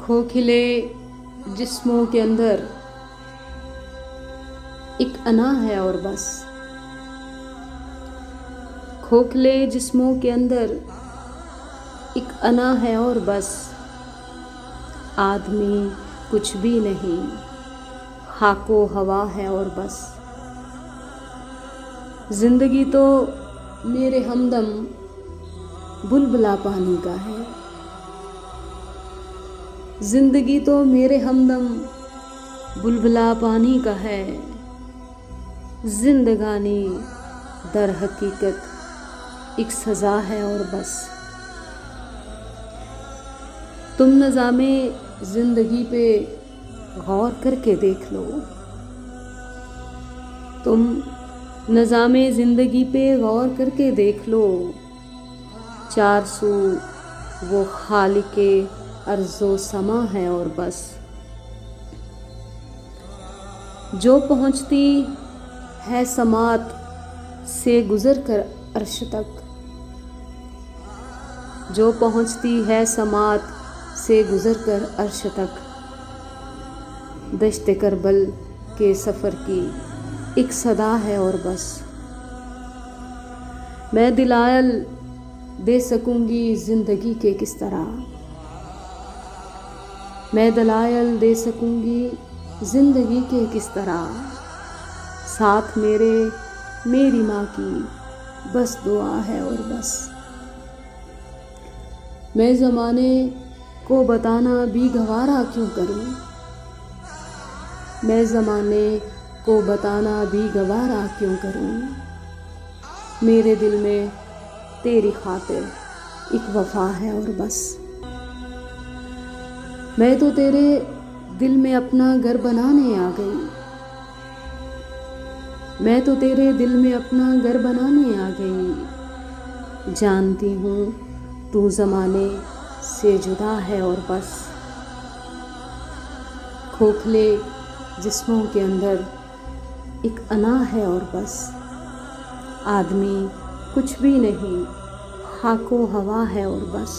खोखले जिस्मों के अंदर एक अना है और बस। खोखले जिस्मों के अंदर एक अना है और बस। आदमी कुछ भी नहीं, खाको हवा है और बस। जिंदगी तो मेरे हमदम बुलबुला पानी का है। जिंदगी तो मेरे हमदम बुलबुला पानी का है। जिंदगानी दर हकीकत एक सज़ा है और बस। तुम निज़ामे ज़िंदगी पे गौर करके देख लो। तुम निज़ामे ज़िंदगी पे गौर करके देख लो। चार सू वो खालिके अर्ज़ो समा है और बस। जो पहुँचती है समात से गुज़र कर अर्श तक। जो पहुँचती है समात से गुज़र कर अर्श तक। दश्त करबल के सफ़र की एक सदा है और बस। मैं दिलायल दे सकूँगी ज़िंदगी के किस तरह। मैं दलायल दे सकूँगी ज़िंदगी के किस तरह। साथ मेरी माँ की बस दुआ है और बस। मैं ज़माने को बताना भी गवारा क्यों करूँ। मैं ज़माने को बताना भी गवारा क्यों करूँ। मेरे दिल में तेरी खातिर एक वफ़ा है और बस। मैं तो तेरे दिल में अपना घर बनाने आ गई। मैं तो तेरे दिल में अपना घर बनाने आ गई। जानती हूँ तू ज़माने से जुदा है और बस। खोखले जिस्मों के अंदर एक अना है और बस। आदमी कुछ भी नहीं, खाको हवा है और बस।